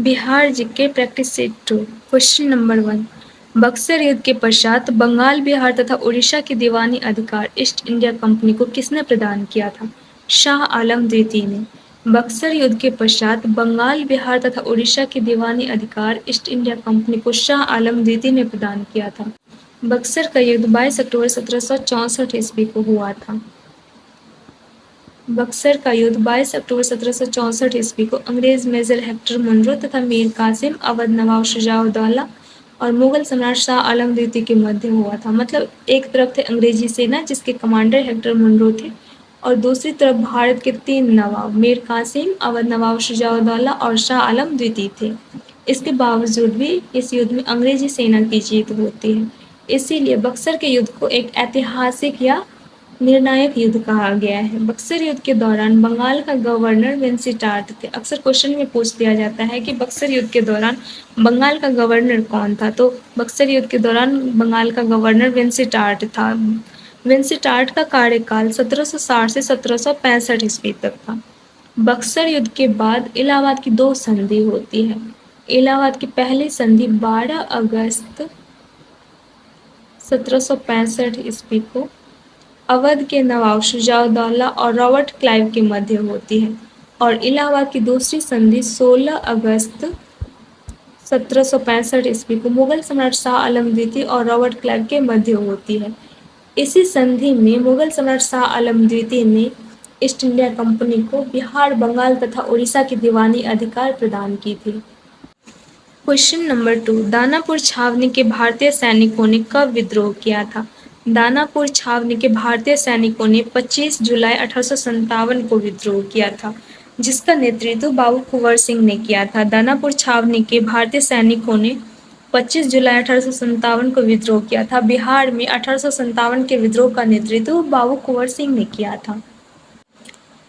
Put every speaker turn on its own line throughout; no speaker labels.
Bihar GK practice set 2 question number 1। Buxar युद्ध के पश्चात बंगाल, बिहार तथा उड़ीसा के दीवानी अधिकार ईस्ट इंडिया कंपनी को किसने प्रदान किया था? शाह आलम द्वितीय ने। बक्सर युद्ध के पश्चात बंगाल, बिहार तथा उड़ीसा के दीवानी अधिकार ईस्ट इंडिया कंपनी को शाह आलम द्वितीय ने प्रदान किया था। बक्सर का युद्ध 22 अक्टूबर 1764 ईस्वी को हुआ था। बक्सर का युद्ध 22 अक्टूबर 1764 ईस्वी को अंग्रेज मेजर हेक्टर मुनरो तथा मीर कासिम, अवध नवाब शुजा-उद-दौला और मुगल सम्राट शाह आलम द्वितीय के मध्य हुआ था। मतलब एक तरफ थे अंग्रेजी सेना जिसके कमांडर हेक्टर मुनरो थे और दूसरी तरफ भारत के 3 नवाब मीर कासिम, अवध नवाब शुजा-उद-दौला और शाह आलम द्वितीय थे। इसके बावजूद भी इस युद्ध में अंग्रेजी सेना की जीत होती है। इसीलिए बक्सर के युद्ध को एक ऐतिहासिक या निर्णायक युद्ध कहा गया है। बक्सर युद्ध के दौरान बंगाल का गवर्नर विंसेंटार्ट थे। अक्सर क्वेश्चन में पूछ दिया जाता है कि बक्सर युद्ध के दौरान बंगाल का गवर्नर कौन था, तो बक्सर युद्ध के दौरान बंगाल का गवर्नर विंसेंटार्ट था। विंसेंटार्ट का कार्यकाल 1760 से 1765 ईस्वी तक था। बक्सर युद्ध के बाद इलाहाबाद की 2 संधि होती है। इलाहाबाद की पहली संधि 12 अगस्त 1765 ईस्वी को अवध के नवाब शुजा-उद-दौला और रॉबर्ट क्लाइव के मध्य होती है और इलाहाबाद की दूसरी संधि 16 अगस्त 1765 ईस्वी को मुगल सम्राट शाह आलम द्वितीय और रॉबर्ट क्लाइव के मध्य होती है। इसी संधि में मुगल सम्राट शाह आलम द्वितीय ने ईस्ट इंडिया कंपनी को बिहार, बंगाल तथा उड़ीसा की दीवानी अधिकार प्रदान की थी। Question number 2। दानापुर छावनी के भारतीय सैनिकों ने कब विद्रोह किया था? दानापुर छावनी के भारतीय सैनिकों ने 25 जुलाई 1857 को विद्रोह किया था, जिसका नेतृत्व बाबू कुंवर सिंह ने किया था। दानापुर छावनी के भारतीय सैनिकों ने 25 जुलाई 1857 को विद्रोह किया था। बिहार में 1857 के विद्रोह का नेतृत्व बाबू कुंवर सिंह ने किया था।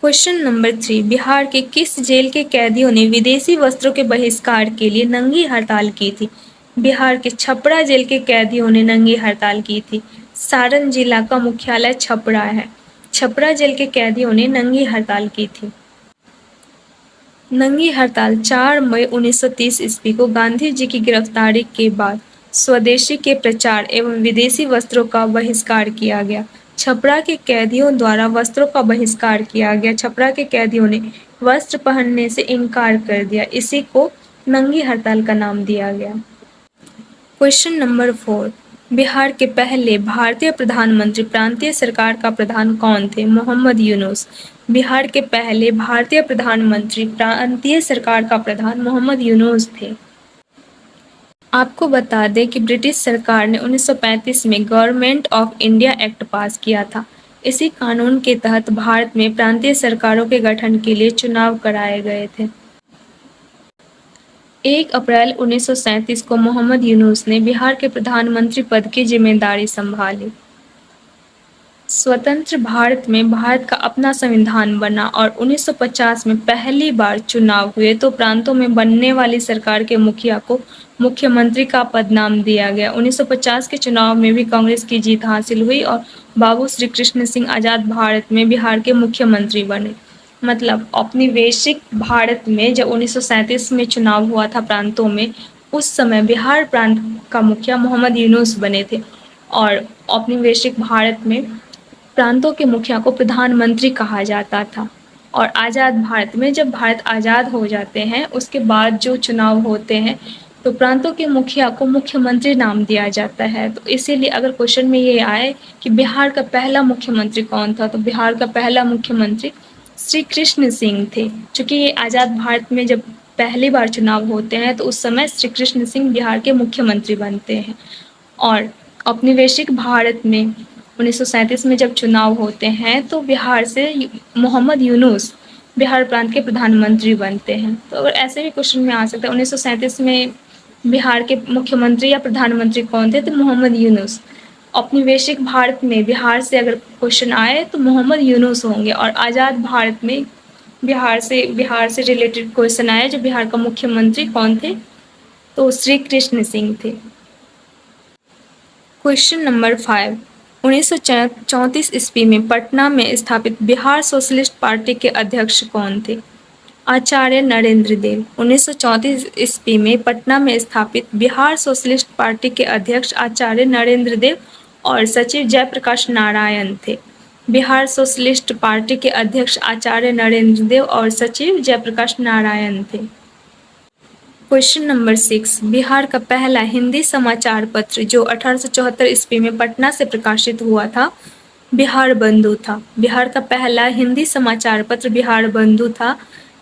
Question number 3। बिहार के किस जेल के कैदियों ने विदेशी वस्त्रों के बहिष्कार के लिए नंगी हड़ताल की थी? बिहार के छपरा जेल के कैदियों ने नंगी हड़ताल की थी। सारण जिला का मुख्यालय छपरा है। छपरा जेल के कैदियों ने नंगी हड़ताल की थी। नंगी हड़ताल 4 मई 1930 ईस्वी को गांधी जी की गिरफ्तारी के बाद स्वदेशी के प्रचार एवं विदेशी वस्त्रों का बहिष्कार किया गया। छपरा के कैदियों द्वारा वस्त्रों का बहिष्कार किया गया। छपरा के कैदियों ने वस्त्र पहनने से इनकार कर दिया। इसी को नंगी हड़ताल का नाम दिया गया। Question number 4। बिहार के पहले भारतीय प्रधानमंत्री प्रांतीय सरकार का प्रधान कौन थे? मोहम्मद यूनुस। बिहार के पहले भारतीय प्रधानमंत्री प्रांतीय सरकार का प्रधान मोहम्मद यूनुस थे। आपको बता दें कि ब्रिटिश सरकार ने 1935 में गवर्नमेंट ऑफ इंडिया एक्ट पास किया था। इसी कानून के तहत भारत में प्रांतीय सरकारों के गठन के लिए चुनाव कराए गए थे। 1 अप्रैल 1937 को मोहम्मद यूनुस ने बिहार के प्रधानमंत्री पद की जिम्मेदारी संभाली। स्वतंत्र भारत में भारत का अपना संविधान बना और 1950 में पहली बार चुनाव हुए तो प्रांतों में बनने वाली सरकार के मुखिया को मुख्यमंत्री का पद नाम दिया गया। 1950 के चुनाव में भी कांग्रेस की जीत हासिल हुई और बाबू श्री कृष्ण सिंह आज़ाद भारत में बिहार के मुख्यमंत्री बने। मतलब औपनिवेशिक भारत में जब 1937 में चुनाव हुआ था प्रांतों में, उस समय बिहार प्रांत का मुखिया मोहम्मद यूनुस बने थे और औपनिवेशिक भारत में प्रांतों के मुखिया को प्रधानमंत्री कहा जाता था। और आज़ाद भारत में जब भारत आज़ाद हो जाते हैं उसके बाद जो चुनाव होते हैं तो प्रांतों के मुखिया को मुख्यमंत्री नाम दिया जाता है। तो इसीलिए अगर क्वेश्चन में ये आए कि बिहार का पहला मुख्यमंत्री कौन था, तो बिहार का पहला मुख्यमंत्री श्री कृष्ण सिंह थे। चूँकि ये आज़ाद भारत में जब पहली बार चुनाव होते हैं तो उस समय श्री कृष्ण सिंह बिहार के मुख्यमंत्री बनते हैं और औपनिवेशिक भारत में 1937 में जब चुनाव होते हैं तो बिहार से मोहम्मद यूनुस बिहार प्रांत के प्रधानमंत्री बनते हैं। तो अगर ऐसे भी क्वेश्चन में आ सकता है 1937 में बिहार के मुख्यमंत्री या प्रधानमंत्री कौन थे, तो मोहम्मद यूनुस। औपनिवेशिक भारत में बिहार से अगर क्वेश्चन आए तो मोहम्मद यूनुस होंगे और आज़ाद भारत में बिहार से रिलेटेड क्वेश्चन आए जो बिहार का मुख्यमंत्री कौन थे, तो श्री कृष्ण सिंह थे। Question number 5। 1934 ईस्वी में पटना में स्थापित बिहार सोशलिस्ट पार्टी के अध्यक्ष कौन थे? आचार्य नरेंद्र देव। 1934 ईस्वी में पटना में स्थापित बिहार सोशलिस्ट पार्टी के अध्यक्ष आचार्य नरेंद्र देव और सचिव जयप्रकाश नारायण थे। बिहार सोशलिस्ट पार्टी के अध्यक्ष आचार्य नरेंद्र देव और सचिव जयप्रकाश नारायण थे। क्वेश्चन नंबर 6, बिहार का पहला हिंदी समाचार पत्र जो 1874 ईस्वी में पटना से प्रकाशित हुआ था, बिहार बंधु था। बिहार का पहला हिंदी समाचार पत्र बिहार बंधु था,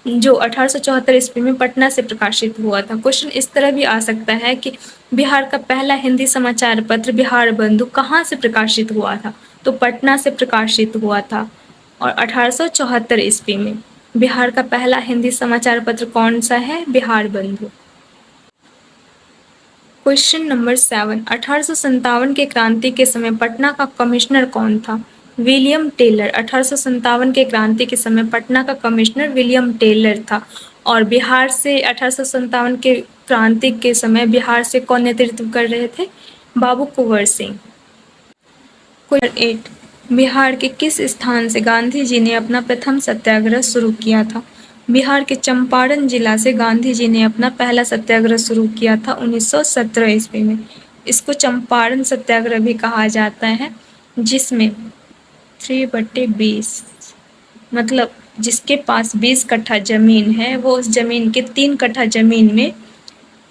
जो 1874 ईस्वी में पटना से प्रकाशित हुआ था। क्वेश्चन इस तरह भी आ सकता है कि बिहार का पहला हिंदी समाचार पत्र बिहार बंधु कहाँ से प्रकाशित हुआ था, तो पटना से प्रकाशित हुआ था और 1874 ईस्वी में। बिहार का पहला हिंदी समाचार पत्र कौन सा है? बिहार बंधु। क्वेश्चन नंबर 7, 1857 के क्रांति के समय पटना का कमिश्नर कौन था? William Taylor. 1857 के क्रांति के समय पटना का कमिश्नर विलियम टेलर था। और बिहार से 1857 के क्रांति के समय बिहार से कौन नेतृत्व कर रहे थे? बाबू कुंवर सिंह। क्वेश्चन 8, बिहार के किस स्थान से गांधी जी ने अपना प्रथम सत्याग्रह शुरू किया था? बिहार के चंपारण जिला से गांधी जी ने अपना पहला सत्याग्रह शुरू किया था 1917 ईस्वी में। इसको चंपारण सत्याग्रह भी कहा जाता है, जिसमें 3/20 मतलब जिसके पास 20 कट्ठा जमीन है वो उस जमीन के 3 कट्ठा जमीन में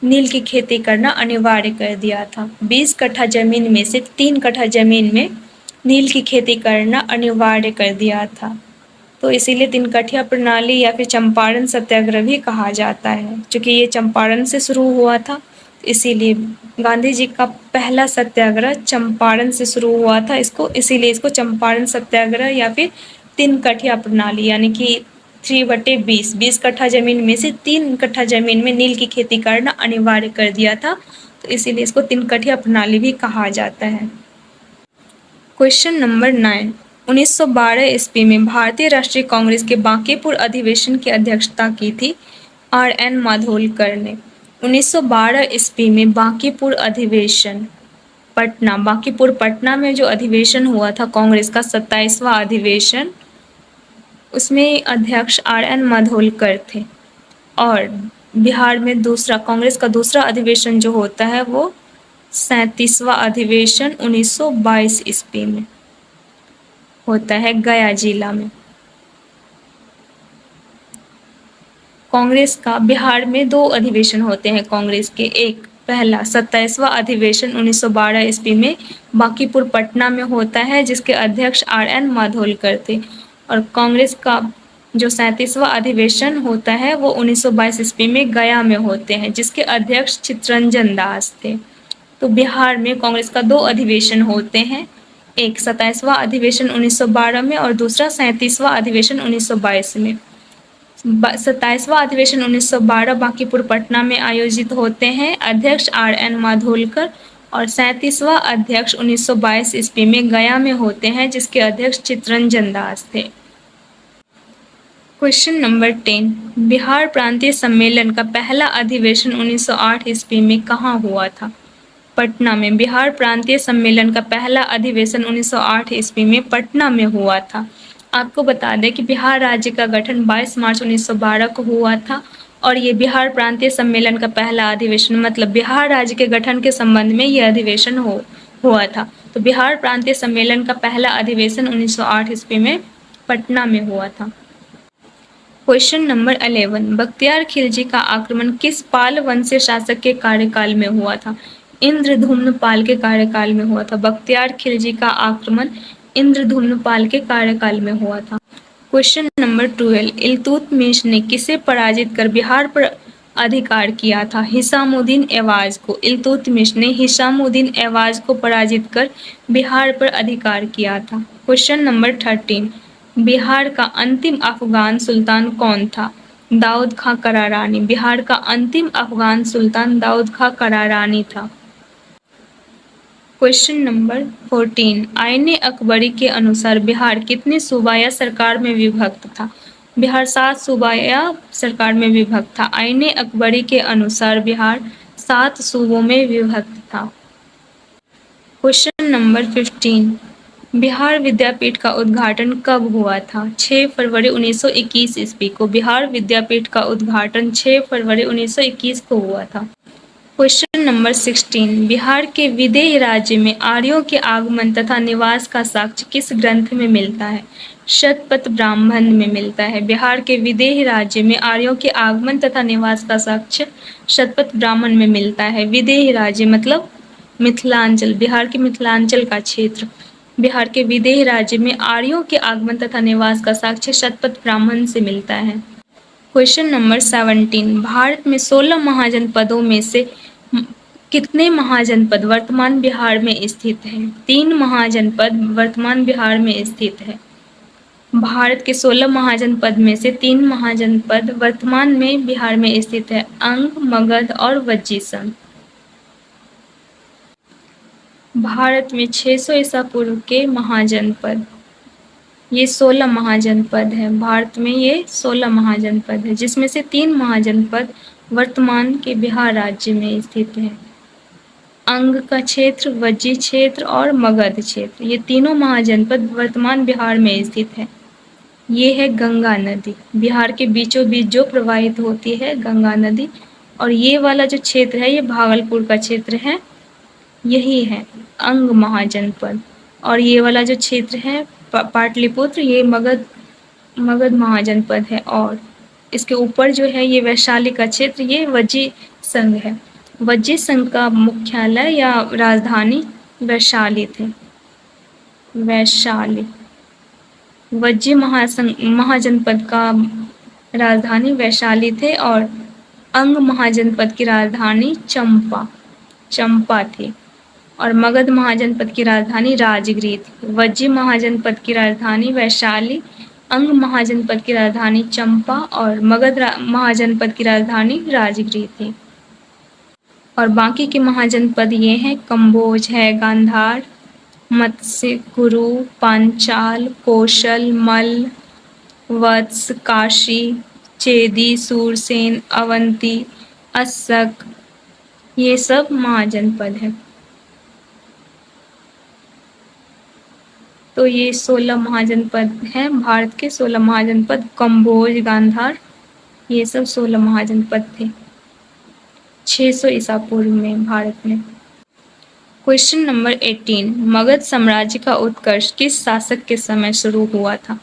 नील की खेती करना अनिवार्य कर दिया था। 20 कट्ठा जमीन में से 3 कट्ठा जमीन में नील की खेती करना अनिवार्य कर दिया था, तो इसीलिए 3 कठिया प्रणाली या फिर चंपारण सत्याग्रह भी कहा जाता है। क्योंकि ये चंपारण से शुरू हुआ था, इसीलिए गांधी जी का पहला सत्याग्रह चंपारण से शुरू हुआ था, इसीलिए इसको चंपारण सत्याग्रह या फिर 3 कठिया प्रणाली यानी कि 3/20 20 कट्ठा जमीन में से 3 कट्ठा जमीन में नील की खेती करना अनिवार्य कर दिया था, तो इसीलिए इसको 3 कठिया प्रणाली भी कहा जाता है। क्वेश्चन नंबर 9, 1912 ईस्वी में भारतीय राष्ट्रीय कांग्रेस के बांकीपुर अधिवेशन की अध्यक्षता की थी R.N. माधोलकर ने। 1912 ईस्वी में बांकीपुर अधिवेशन बांकीपुर पटना में जो अधिवेशन हुआ था कांग्रेस का 27वां अधिवेशन, उसमें अध्यक्ष R.N. माधोलकर थे। और बिहार में कांग्रेस का दूसरा अधिवेशन जो होता है वो 37वां अधिवेशन 1922 ईस्वी में होता है गया जिला में। कांग्रेस का बिहार में 2 अधिवेशन होते हैं कांग्रेस के। एक पहला 27वां अधिवेशन 1912 ईस्वी में बांकीपुर पटना में होता है, जिसके अध्यक्ष R.N. माधोलकर थे। और कांग्रेस का जो 37वां अधिवेशन होता है वो 1922 ईस्वी में गया में होते हैं, जिसके अध्यक्ष चित्तरंजन दास थे। तो बिहार में कांग्रेस का 2 अधिवेशन होते हैं, एक 27वां अधिवेशन 1912 में और दूसरा 37वां अधिवेशन 1922 में। 27वां अधिवेशन 1912 बांकीपुर पटना में आयोजित होते हैं, अध्यक्ष R.N. माधोलकर। और 37वां अध्यक्ष 1922 ईस्वी में गया में होते हैं, जिसके अध्यक्ष चित्तरंजन दास थे। क्वेश्चन नंबर 10, बिहार प्रांतीय सम्मेलन का पहला अधिवेशन 1908 ईस्वी में कहाँ हुआ था? पटना में। बिहार प्रांतीय सम्मेलन का पहला अधिवेशन 1908 ईस्वी में पटना में हुआ था। आपको बता दें कि बिहार राज्य का गठन 22 मार्च 1912 को हुआ था और ये बिहार प्रांतीय सम्मेलन का पहला अधिवेशन मतलब बिहार राज्य के गठन के संबंध में ये अधिवेशन हुआ था। तो बिहार प्रांतीय सम्मेलन का पहला अधिवेशन 1908 ईस्वी में पटना में हुआ था। क्वेश्चन नंबर 11, बख्तियार खिलजी का आक्रमण किस पाल वंशीय शासक के कार्यकाल में हुआ था? इंद्रद्युम्न पाल के कार्यकाल में हुआ था। बख्तियार खिलजी का आक्रमण इंद्रद्युम्न पाल के कार्यकाल में हुआ था। क्वेश्चन नंबर 12, इल्तुतमिश ने किसे पराजित कर बिहार पर अधिकार किया था? हिसामुद्दीन ऐवाज को। इल्तुतमिश ने हिसामुद्दीन ऐवाज को पराजित कर बिहार पर अधिकार किया था। क्वेश्चन नंबर 13, बिहार का अंतिम अफगान सुल्तान कौन था? दाऊद खां करारानी। बिहार का अंतिम अफगान सुल्तान दाऊद खां करारानी था। क्वेश्चन नंबर 14, आईने अकबरी के अनुसार बिहार कितने सूबा या सरकार में विभक्त था? बिहार 7 सूबा या सरकार में विभक्त था। आईने अकबरी के अनुसार बिहार 7 सूबों में विभक्त था। क्वेश्चन नंबर 15, बिहार विद्यापीठ का उद्घाटन कब हुआ था? 6 फरवरी 1921 ईस्वी को बिहार विद्यापीठ का उद्घाटन 6 फरवरी 1921 को हुआ था। क्वेश्चन नंबर 16 बिहार के विदेह राज्य में आर्यों के आगमन तथा निवास का साक्ष्य किस ग्रंथ में मिलता है? शतपथ ब्राह्मण में मिलता है। बिहार के विदेह राज्य में आर्यों के आगमन तथा निवास का साक्ष्य शतपथ ब्राह्मण में मिलता है। विदेह राज्य मतलब मिथिलांचल, बिहार के मिथिलांचल का क्षेत्र। बिहार के विदेह राज्य में आर्यों के आगमन तथा निवास का साक्ष्य शतपथ ब्राह्मण से मिलता है। क्वेश्चन नंबर 17 भारत में 16 महाजनपदों में से कितने महाजनपद वर्तमान बिहार में स्थित हैं? 3 महाजनपद वर्तमान बिहार में स्थित है। भारत के 16 महाजनपद में से 3 महाजनपद वर्तमान में बिहार में स्थित है, अंग, मगध और वज्जीसर। भारत में 600 ईसा पूर्व के महाजनपद, ये 16 महाजनपद है। भारत में ये 16 महाजनपद है, जिसमें से 3 महाजनपद वर्तमान के बिहार राज्य में स्थित है। अंग का क्षेत्र, वज्जी क्षेत्र और मगध क्षेत्र, ये तीनों महाजनपद वर्तमान बिहार में स्थित है। ये है गंगा नदी, बिहार के बीचों बीच जो प्रवाहित होती है गंगा नदी। और ये वाला जो क्षेत्र है ये भागलपुर का क्षेत्र है, यही है अंग महाजनपद। और ये वाला जो क्षेत्र है पाटलिपुत्र, ये मगध महाजनपद है। और इसके ऊपर जो है ये वैशाली का क्षेत्र, ये वज्जी संघ है। वज्जी संघ का मुख्यालय या राजधानी वैशाली थे, वैशाली। वज्जी महाजनपद का राजधानी वैशाली थे और अंग महाजनपद की राजधानी चंपा थी। और मगध महाजनपद की राजधानी राजगिरी थी। वज्जी महाजनपद की राजधानी वैशाली, अंग महाजनपद की राजधानी चंपा और मगध महाजनपद की राजधानी राजगिरी थी। और बाकी के महाजनपद ये हैं, कंबोज है, गांधार, मत्स्य, कुरु, पांचाल, कौशल, मल्ल, वत्स, काशी, चेदी, सूरसेन, अवंती, अस्सक, ये सब महाजनपद हैं। तो ये 16 महाजनपद हैं, भारत के 16 महाजनपद, कंबोज, गांधार, ये सब 16 महाजनपद थे 600 ईसा पूर्व में भारत में। क्वेश्चन नंबर 18 मगध साम्राज्य का उत्कर्ष किस शासक के समय शुरू हुआ था?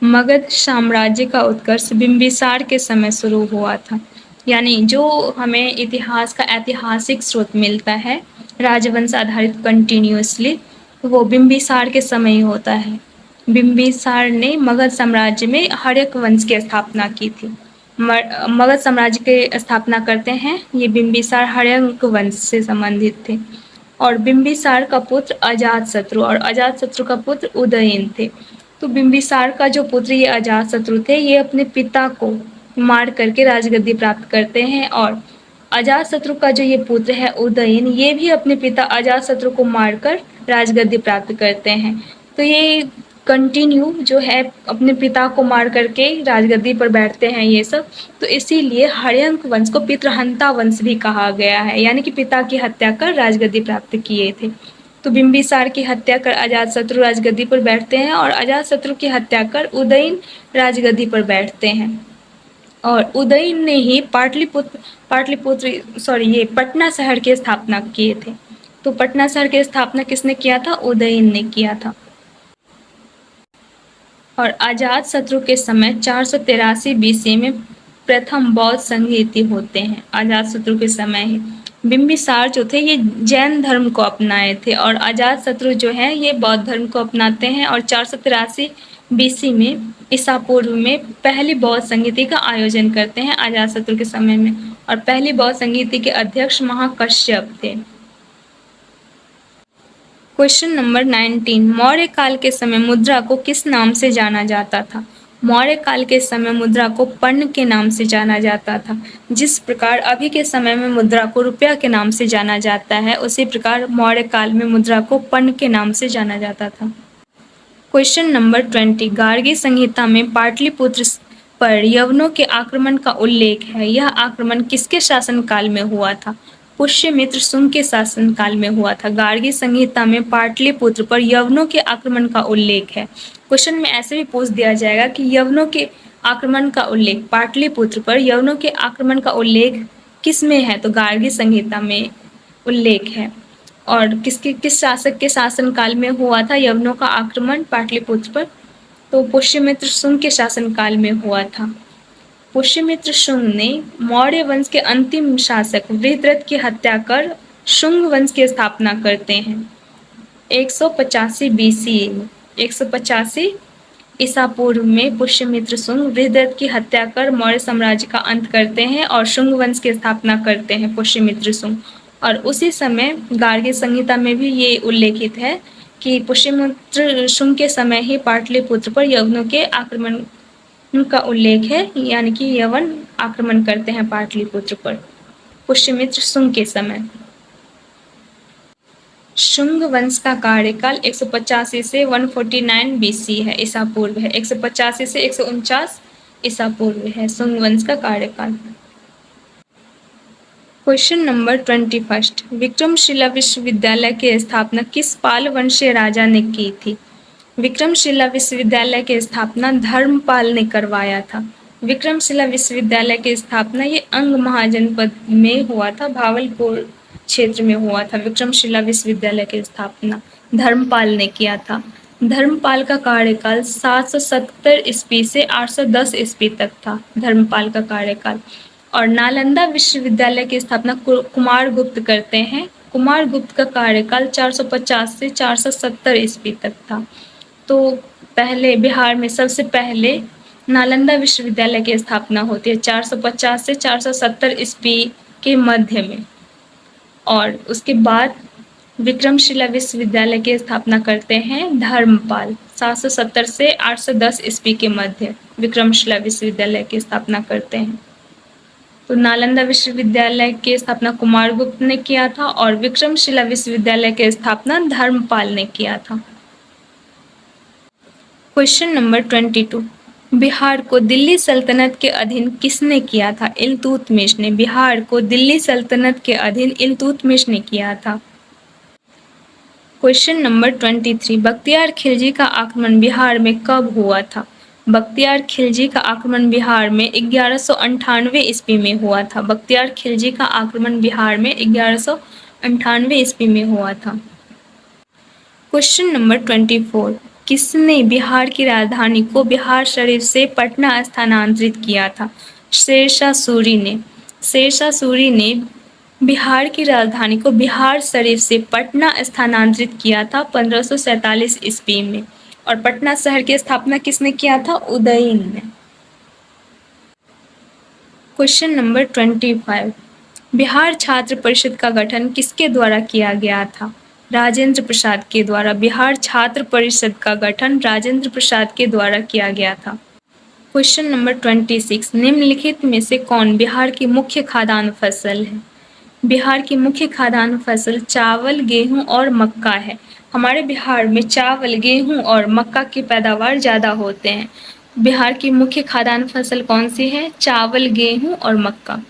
मगध साम्राज्य का उत्कर्ष बिंबिसार के समय शुरू हुआ था। यानी जो हमें इतिहास का ऐतिहासिक स्रोत मिलता है राजवंश आधारित कंटिन्यूसली, वो बिंबिसार के समय ही होता है। बिंबिसार ने मगध साम्राज्य में हर्यक वंश की स्थापना की थी। मगध साम्राज्य की स्थापना करते हैं ये बिंबिसार हर्यक वंश से संबंधित थे। और बिंबिसार का पुत्र अजातशत्रु और अजातशत्रु का पुत्र उदयन थे। तो बिंबिसार का जो पुत्र ये अजातशत्रु थे, ये अपने पिता को मार करके राजगद्दी प्राप्त करते हैं। और अजातशत्रु का जो ये पुत्र है उदयन, ये भी अपने पिता अजातशत्रु को मारकर राजगद्दी प्राप्त करते हैं। तो ये कंटिन्यू जो है अपने पिता को मार करके राजगद्दी पर बैठते हैं ये सब। तो इसीलिए हर्यक वंश को पितृहंता वंश भी कहा गया है, यानी कि पिता की हत्या कर राजगद्दी प्राप्त किए थे। तो बिंबिसार की हत्या कर अजातशत्रु राजगद्दी पर बैठते हैं और अजातशत्रु की हत्या कर उदयन राजगद्दी पर बैठते हैं। और उदयन ने ही ये पटना शहर की स्थापना किए थे। तो पटना शहर की स्थापना किसने किया था? उदयन ने किया था। और अजातशत्रु के समय 483 बीसी में प्रथम बौद्ध संघ होते हैं। अजातशत्रु के समय ही बिंबिसार जो थे ये जैन धर्म को अपनाए थे और अजातशत्रु जो है ये बौद्ध धर्म को अपनाते हैं। और 483 बीसी में ईसा पूर्व में पहली बौद्ध संगीति का आयोजन करते हैं अजातशत्रु के समय में। और पहली बौद्ध संगीति के अध्यक्ष महाकश्यप थे। क्वेश्चन नंबर 19 मौर्य काल के समय मुद्रा को किस नाम से जाना जाता था? मौर्य काल के समय मुद्रा को पर्ण के नाम से जाना जाता था। जिस प्रकार अभी के समय में मुद्रा को रुपया के नाम से जाना जाता है, उसी प्रकार मौर्य काल में मुद्रा को पर्ण के नाम से जाना जाता था। क्वेश्चन नंबर 20 गार्गी संहिता में पाटलिपुत्र पर यवनों के आक्रमण का उल्लेख है। यह आक्रमण किसके शासनकाल में हुआ था? पुष्यमित्र शुंग के शासनकाल में हुआ था। गार्गी संहिता में पाटलिपुत्र पर यवनों के आक्रमण का उल्लेख है। क्वेश्चन में ऐसे भी पूछ दिया जाएगा कि यवनों के आक्रमण का उल्लेख, पाटलिपुत्र पर यवनों के आक्रमण का उल्लेख किसमें है, तो गार्गी संहिता में उल्लेख है। और किस शासक के शासनकाल में हुआ था यवनों का आक्रमण पाटलिपुत्र पर, तो पुष्यमित्र शुंग के शासनकाल में हुआ था। पुष्यमित्र शुंग ने मौर्य वंश के अंतिम शासक वृत्रथ की हत्या कर शुंग वंश की स्थापना करते हैं। 185 BC में 185 ईसा पूर्व में पुष्यमित्र शुंग वृत्रथ की हत्या कर मौर्य साम्राज्य का अंत करते हैं और शुंग वंश की स्थापना करते हैं पुष्यमित्र शुंग। और उसी समय गार्गी संहिता में भी ये उल्लेखित है कि पुष्यमित्र शुंग के समय ही पाटलिपुत्र पर यवनों के आक्रमण का उल्लेख है, यानी कि यवन आक्रमण करते हैं पाटलिपुत्र पर पुष्यमित्र शुंग के समय। शुंग वंश का कार्यकाल 185 से 149 BC है, ईसा पूर्व है। 185 से 149 ईसा पूर्व है शुंग वंश का कार्यकाल। क्वेश्चन नंबर 21, विक्रमशिला विश्वविद्यालय की स्थापना किस पाल वंशीय राजा ने की थी? विक्रमशिला विश्वविद्यालय की स्थापना धर्मपाल ने करवाया था। विक्रमशिला विश्वविद्यालय की स्थापना ये अंग महाजनपद में हुआ था, भावलपुर क्षेत्र में हुआ था। विक्रमशिला विश्वविद्यालय की स्थापना धर्मपाल ने किया था। धर्मपाल का कार्यकाल 770 ईस्वी से 810 ईस्वी तक था, धर्मपाल का कार्यकाल। और नालंदा विश्वविद्यालय की स्थापना कुमारगुप्त करते हैं। कुमारगुप्त का कार्यकाल 450 से 470 ईस्वी तक था। तो पहले बिहार में सबसे पहले नालंदा विश्वविद्यालय की स्थापना होती है 450 से 470 ईस्वी के मध्य में। और उसके बाद विक्रमशिला विश्वविद्यालय की स्थापना करते हैं धर्मपाल 770 से 810 ईस्वी के मध्य विक्रमशिला विश्वविद्यालय की स्थापना करते हैं। तो नालंदा विश्वविद्यालय की स्थापना कुमारगुप्त ने किया था और विक्रमशिला विश्वविद्यालय की स्थापना धर्मपाल ने किया था। क्वेश्चन नंबर 22, बिहार को दिल्ली सल्तनत के अधीन किसने किया था? इल्तुतमिश ने। बिहार को दिल्ली सल्तनत के अधीन इल्तुतमिश ने किया था। क्वेश्चन नंबर 23, बख्तियार खिलजी का आक्रमण बिहार में कब हुआ था? बख्तियार खिलजी का आक्रमण बिहार में 1198 ईस्वी में हुआ था। बख्तियार खिलजी का आक्रमण बिहार में 1198 ईस्वी में हुआ था। क्वेश्चन नंबर 24, किसने बिहार की राजधानी को बिहार शरीफ से पटना स्थानांतरित किया था? शेरशाह सूरी ने। शेरशाह सूरी ने बिहार की राजधानी को बिहार शरीफ से पटना स्थानांतरित किया था 1547 ईस्वी में। और पटना शहर की स्थापना किसने किया था? उदयन ने। क्वेश्चन नंबर 25, बिहार छात्र परिषद का गठन किसके द्वारा किया गया था? राजेंद्र प्रसाद के द्वारा। बिहार छात्र परिषद का गठन राजेंद्र प्रसाद के द्वारा किया गया था। क्वेश्चन नंबर 26, निम्नलिखित में से कौन बिहार की मुख्य खाद्यान्न फसल है? बिहार की मुख्य खाद्यान्न फसल चावल, गेहूं और मक्का है। हमारे बिहार में चावल, गेहूं और मक्का की पैदावार ज़्यादा होते हैं। बिहार की मुख्य खाद्यान्न फसल कौन सी है? चावल, गेहूं और मक्का।